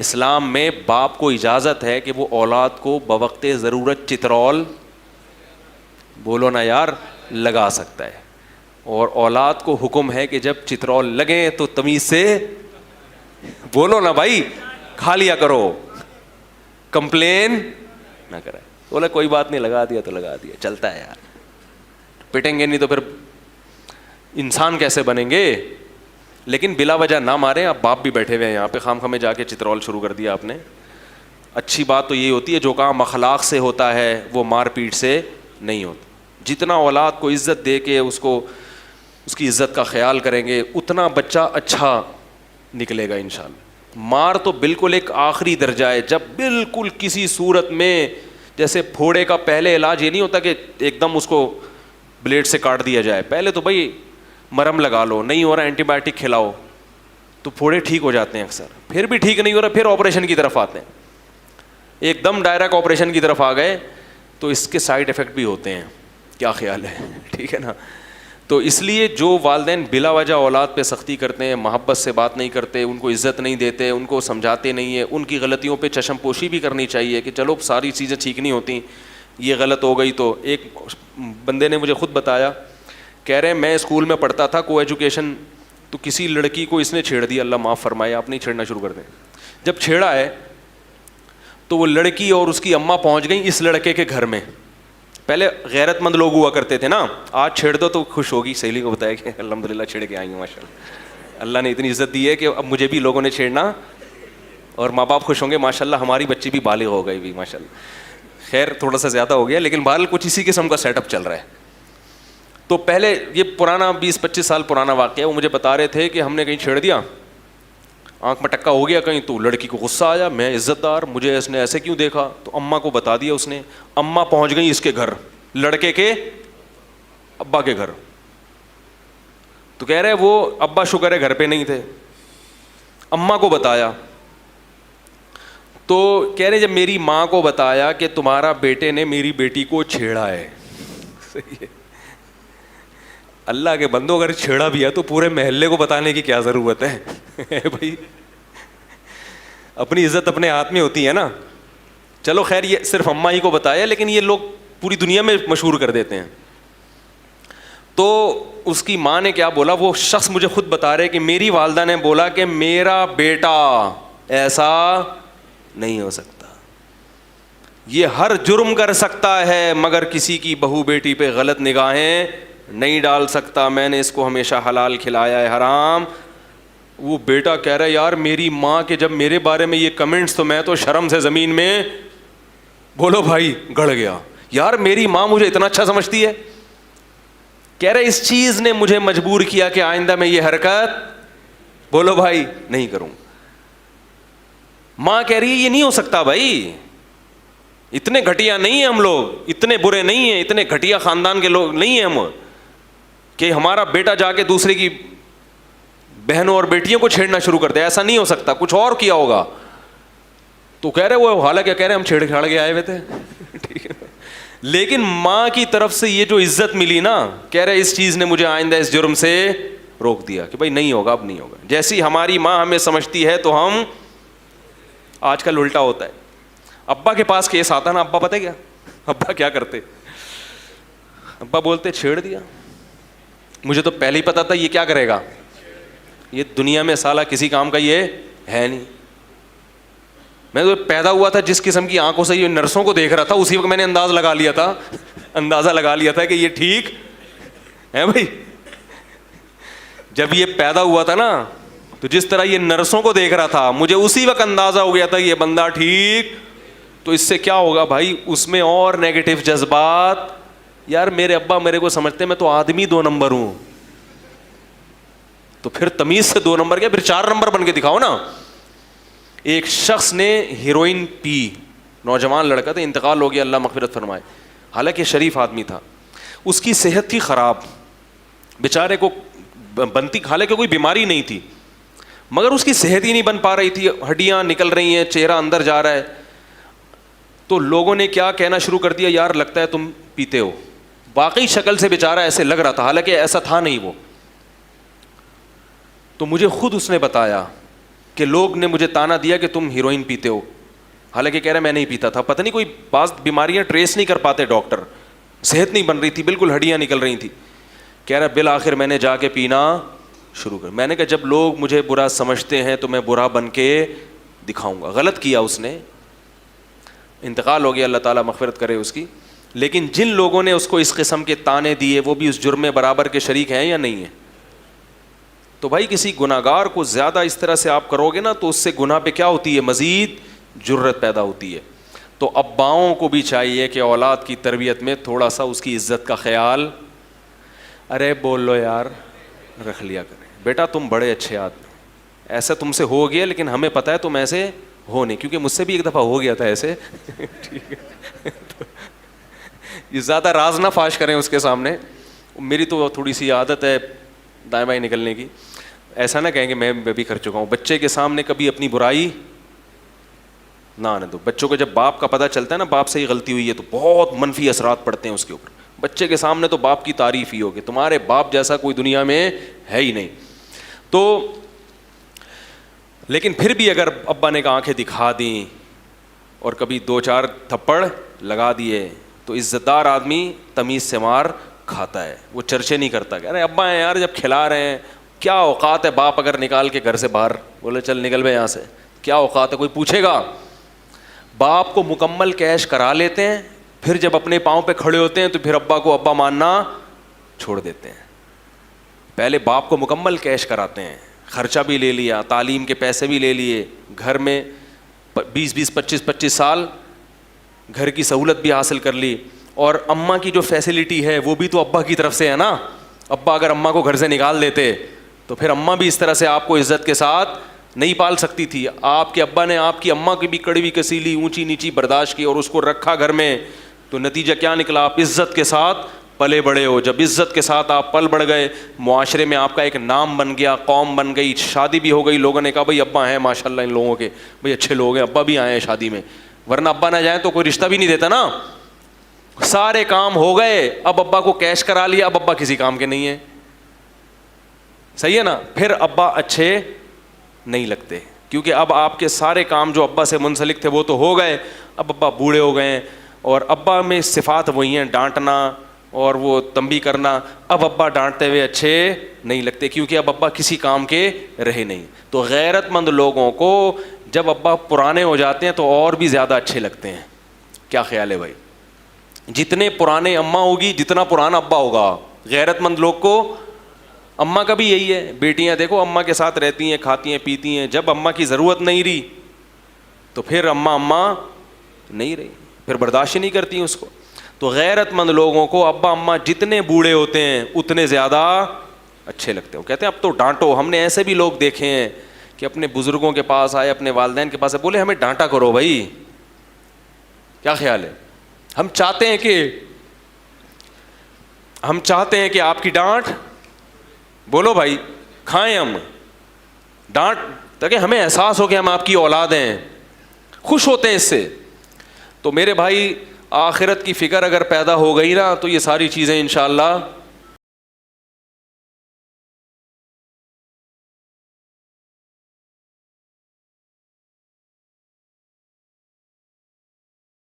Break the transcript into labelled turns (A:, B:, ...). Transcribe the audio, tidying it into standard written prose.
A: اسلام میں باپ کو اجازت ہے کہ وہ اولاد کو بوقت ضرورت چترول، بولو نا یار، لگا سکتا ہے، اور اولاد کو حکم ہے کہ جب چترول لگیں تو تمیز سے، بولو نا بھائی، کھا لیا کرو، کمپلین نہ کرے. بولا کوئی بات نہیں، لگا دیا تو لگا دیا، چلتا ہے یار، پٹیں گے نہیں تو پھر انسان کیسے بنیں گے. لیکن بلا وجہ نہ ماریں. آپ باپ بھی بیٹھے ہوئے ہیں یہاں پہ، خام خامے جا کے چترول شروع کر دیا آپ نے. اچھی بات تو یہ ہوتی ہے جو کام اخلاق سے ہوتا ہے وہ مار پیٹ سے نہیں ہوتا. جتنا اولاد کو عزت دے کے اس کی عزت کا خیال کریں گے اتنا بچہ اچھا نکلے گا انشاءاللہ. مار تو بالکل ایک آخری درجہ ہے، جب بالکل کسی صورت میں، جیسے پھوڑے کا پہلے علاج یہ نہیں ہوتا کہ ایک دم اس کو بلیڈ سے کاٹ دیا جائے، پہلے تو بھائی مرہم لگا لو، نہیں ہو رہا اینٹی بایوٹک کھلاؤ تو پھوڑے ٹھیک ہو جاتے ہیں اکثر. پھر بھی ٹھیک نہیں ہو رہا پھر آپریشن کی طرف آتے ہیں. ایک دم ڈائریکٹ آپریشن کی طرف آ گئے تو اس کے سائڈ افیکٹ بھی ہوتے ہیں. کیا خیال ہے؟ ٹھیک ہے نا. تو اس لیے جو والدین بلا وجہ اولاد پہ سختی کرتے ہیں، محبت سے بات نہیں کرتے، ان کو عزت نہیں دیتے، ان کو سمجھاتے نہیں ہیں، ان کی غلطیوں پہ چشم پوشی بھی کرنی چاہیے کہ چلو ساری چیزیں ٹھیک نہیں ہوتی، یہ غلط ہو گئی. تو ایک بندے نے مجھے خود بتایا، کہہ رہے ہیں میں اسکول میں پڑھتا تھا کو ایجوکیشن، تو کسی لڑکی کو اس نے چھیڑ دیا، اللہ معاف فرمائے، آپ نہیں چھیڑنا شروع کر دیں. جب چھیڑا ہے تو وہ لڑکی اور اس کی اماں پہنچ گئیں اس لڑکے کے گھر میں. پہلے غیرت مند لوگ ہوا کرتے تھے نا، آج چھیڑ دو تو خوش ہوگی. سہیلی کو بتایا کہ الحمدللہ چھیڑ کے آئی ہوں، ماشاء اللہ، اللہ نے اتنی عزت دی ہے کہ اب مجھے بھی لوگوں نے چھیڑنا، اور ماں باپ خوش ہوں گے ماشاء اللہ ہماری بچی بھی بالغ ہو گئی بھی ماشاء اللہ. خیر تھوڑا سا زیادہ ہو گیا لیکن بہرحال کچھ اسی قسم کا سیٹ اپ چل رہا ہے. تو پہلے یہ پرانا 20-25 سال پرانا واقعہ ہے. وہ مجھے بتا رہے تھے کہ ہم نے کہیں چھیڑ دیا، آنکھ میں ٹکا ہو گیا کہیں، تو لڑکی کو غصہ آیا، میں عزت دار، مجھے اس نے ایسے کیوں دیکھا، تو اماں کو بتا دیا اس نے. اماں پہنچ گئی اس کے گھر، لڑکے کے ابا کے گھر. تو کہہ رہے وہ ابا شکر ہے گھر پہ نہیں تھے، اماں کو بتایا. تو کہہ رہے جب میری ماں کو بتایا کہ تمہارا بیٹے نے میری بیٹی کو چھیڑا ہے. صحیح ہے، اللہ کے بندو اگر چھیڑا بھی ہے تو پورے محلے کو بتانے کی کیا ضرورت ہے بھائی، اپنی عزت اپنے ہاتھ میں ہوتی ہے نا. چلو خیر یہ صرف اماں ہی کو بتایا لیکن یہ لوگ پوری دنیا میں مشہور کر دیتے ہیں. تو اس کی ماں نے کیا بولا، وہ شخص مجھے خود بتا رہے کہ میری والدہ نے بولا کہ میرا بیٹا ایسا نہیں ہو سکتا، یہ ہر جرم کر سکتا ہے مگر کسی کی بہو بیٹی پہ غلط نگاہیں نہیں ڈال سکتا، میں نے اس کو ہمیشہ حلال کھلایا ہے حرام. وہ بیٹا کہہ رہا ہے یار میری ماں کے جب میرے بارے میں یہ کمنٹس تو میں تو شرم سے زمین میں، بولو بھائی، گڑ گیا. یار میری ماں مجھے اتنا اچھا سمجھتی ہے. کہہ رہے اس چیز نے مجھے مجبور کیا کہ آئندہ میں یہ حرکت، بولو بھائی، نہیں کروں. ماں کہہ رہی ہے یہ نہیں ہو سکتا بھائی، اتنے گھٹیا نہیں ہیں ہم لوگ، اتنے برے نہیں ہیں، اتنے گھٹیا خاندان کے لوگ نہیں ہیں ہم کہ ہمارا بیٹا جا کے دوسرے کی بہنوں اور بیٹیوں کو چھیڑنا شروع کر دے. ایسا نہیں ہو سکتا، کچھ اور کیا ہوگا. تو کہہ رہے وہ حالانکہ کہہ رہے ہم چھیڑ چھاڑ کے آئے ہوئے تھے ٹھیک ہے. لیکن ماں کی طرف سے یہ جو عزت ملی نا، کہہ رہے اس چیز نے مجھے آئندہ اس جرم سے روک دیا کہ بھائی نہیں ہوگا، اب نہیں ہوگا. جیسی ہماری ماں ہمیں سمجھتی ہے تو ہم، آج کل الٹا ہوتا ہے. ابا کے پاس کیس آتا نا، ابا پتہ کیا، ابا کیا کرتے، ابا بولتے چھیڑ دیا، مجھے تو پہلے ہی پتا تھا یہ کیا کرے گا، یہ دنیا میں سالہ کسی کام کا یہ ہے نہیں. میں تو پیدا ہوا تھا جس قسم کی آنکھوں سے یہ نرسوں کو دیکھ رہا تھا اسی وقت میں نے اندازہ لگا لیا تھا کہ یہ ٹھیک ہے بھائی. جب یہ پیدا ہوا تھا نا تو جس طرح یہ نرسوں کو دیکھ رہا تھا مجھے اسی وقت اندازہ ہو گیا تھا یہ بندہ ٹھیک. تو اس سے کیا ہوگا بھائی، اس میں اور نیگیٹو جذبات. یار میرے ابا میرے کو سمجھتے میں تو آدمی 2 نمبر ہوں، تو پھر تمیز سے 2 نمبر کیا، پھر 4 نمبر بن کے دکھاؤ نا. ایک شخص نے ہیروئن پی، نوجوان لڑکا تھا، انتقال ہو گیا، اللہ مغفرت فرمائے، حالانکہ شریف آدمی تھا. اس کی صحت تھی خراب، بیچارے کو بنتی، حالانکہ کوئی بیماری نہیں تھی مگر اس کی صحت ہی نہیں بن پا رہی تھی، ہڈیاں نکل رہی ہیں، چہرہ اندر جا رہا ہے. تو لوگوں نے کیا کہنا شروع کر دیا، یار لگتا ہے تم پیتے ہو. واقعی شکل سے بیچارہ ایسے لگ رہا تھا، حالانکہ ایسا تھا نہیں وہ. تو مجھے خود اس نے بتایا کہ لوگ نے مجھے تانا دیا کہ تم ہیروئن پیتے ہو, حالانکہ کہہ رہے میں نہیں پیتا تھا. پتہ نہیں کوئی بعض بیماریاں ٹریس نہیں کر پاتے ڈاکٹر, صحت نہیں بن رہی تھی, بالکل ہڈیاں نکل رہی تھیں. کہہ رہا بالآخر میں نے جا کے پینا شروع کر. میں نے کہا جب لوگ مجھے برا سمجھتے ہیں تو میں برا بن کے دکھاؤں گا. غلط کیا اس نے, انتقال ہو گیا, اللہ تعالیٰ مغفرت کرے اس کی. لیکن جن لوگوں نے اس کو اس قسم کے تانے دیے وہ بھی اس جرم میں برابر کے شریک ہیں یا نہیں ہیں؟ تو بھائی کسی گناہگار کو زیادہ اس طرح سے آپ کرو گے نا تو اس سے گناہ پہ کیا ہوتی ہے, مزید جرت پیدا ہوتی ہے. تو اباؤں کو بھی چاہیے کہ اولاد کی تربیت میں تھوڑا سا اس کی عزت کا خیال, ارے بول لو یار, رکھ لیا کریں. بیٹا تم بڑے اچھے آدمی, ایسا تم سے ہو گیا لیکن ہمیں پتہ ہے تم ایسے ہو نہیں, کیونکہ مجھ سے بھی ایک دفعہ ہو گیا تھا ایسے. ٹھیک ہے, یہ زیادہ راز نہ فاش کریں اس کے سامنے. میری تو تھوڑی سی عادت ہے دائیں بائیں نکلنے کی. ایسا نہ کہیں کہ میں بھی کر چکا ہوں. بچے کے سامنے کبھی اپنی برائی نہ آنے دو. بچوں کو جب باپ کا پتہ چلتا ہے نا باپ سے ہی غلطی ہوئی ہے تو بہت منفی اثرات پڑتے ہیں اس کے اوپر. بچے کے سامنے تو باپ کی تعریف ہی ہوگی, تمہارے باپ جیسا کوئی دنیا میں ہے ہی نہیں. تو لیکن پھر بھی اگر ابا نے آنکھیں دکھا دیں اور کبھی 2-4 تھپڑ لگا دیے تو عزت دار آدمی تمیز سے مار کھاتا ہے, وہ چرچے نہیں کرتا کہ ارے ابا ہیں یار جب کھلا رہے ہیں, کیا اوقات ہے باپ اگر نکال کے گھر سے باہر بولے چل نکل بے یہاں سے, کیا اوقات ہے, کوئی پوچھے گا؟ باپ کو مکمل کیش کرا لیتے ہیں, پھر جب اپنے پاؤں پہ کھڑے ہوتے ہیں تو پھر ابا کو ابا ماننا چھوڑ دیتے ہیں. پہلے باپ کو مکمل کیش کراتے ہیں, خرچہ بھی لے لیا, تعلیم کے پیسے بھی لے لیے, گھر میں 20-20 25-25 سال گھر کی سہولت بھی حاصل کر لی, اور اماں کی جو فیسلٹی ہے وہ بھی تو ابا کی طرف سے ہے نا. ابا اگر اماں کو گھر سے نکال دیتے تو پھر اماں بھی اس طرح سے آپ کو عزت کے ساتھ نہیں پال سکتی تھی. آپ کے ابا نے آپ کی اماں کی بھی کڑوی کسیلی اونچی نیچی برداشت کی اور اس کو رکھا گھر میں, تو نتیجہ کیا نکلا, آپ عزت کے ساتھ پلے بڑے ہو. جب عزت کے ساتھ آپ پل بڑھ گئے, معاشرے میں آپ کا ایک نام بن گیا, قوم بن گئی, شادی بھی ہو گئی, لوگوں نے کہا بھائی ابا ہیں ماشاء اللہ ان لوگوں کے, بھائی اچھے لوگ ہیں, ابا بھی آئے ہیں شادی میں, ورنہ ابا نہ جائیں تو کوئی رشتہ بھی نہیں دیتا نا. سارے کام ہو گئے, اب ابا کو کیش کرا لیا, اب ابا کسی کام کے نہیں ہیں. صحیح ہے نا. پھر ابا اچھے نہیں لگتے کیونکہ اب آپ کے سارے کام جو ابا سے منسلک تھے وہ تو ہو گئے, اب ابا بوڑھے ہو گئے ہیں, اور ابا میں صفات وہی ہیں, ڈانٹنا اور وہ تنبیہ کرنا. اب ابا ڈانٹتے ہوئے اچھے نہیں لگتے کیونکہ اب ابا کسی کام کے رہے نہیں. تو غیرت مند لوگوں کو جب ابا پرانے ہو جاتے ہیں تو اور بھی زیادہ اچھے لگتے ہیں. کیا خیال ہے بھائی؟ جتنے پرانے اماں ہوگی جتنا پرانا ابا ہوگا. غیرت مند لوگ کو اماں کا بھی یہی ہے. بیٹیاں دیکھو اماں کے ساتھ رہتی ہیں, کھاتی ہیں پیتی ہیں, جب اماں کی ضرورت نہیں رہی تو پھر اماں نہیں رہی, پھر برداشت نہیں کرتی ہیں اس کو. تو غیرت مند لوگوں کو ابا اماں جتنے بوڑھے ہوتے ہیں اتنے زیادہ اچھے لگتے ہیں. کہتے ہیں اب تو ڈانٹو. ہم نے ایسے بھی لوگ دیکھے ہیں کہ اپنے بزرگوں کے پاس آئے, اپنے والدین کے پاس آئے, بولے ہمیں ڈانٹا کرو بھائی. کیا خیال ہے؟ ہم چاہتے ہیں کہ آپ کی ڈانٹ, بولو بھائی, کھائیں ہم ڈانٹ تاکہ ہمیں احساس ہو کہ ہم آپ کی اولاد ہیں, خوش ہوتے ہیں اس سے. تو میرے بھائی آخرت کی فکر اگر پیدا ہو گئی نا تو یہ ساری چیزیں انشاءاللہ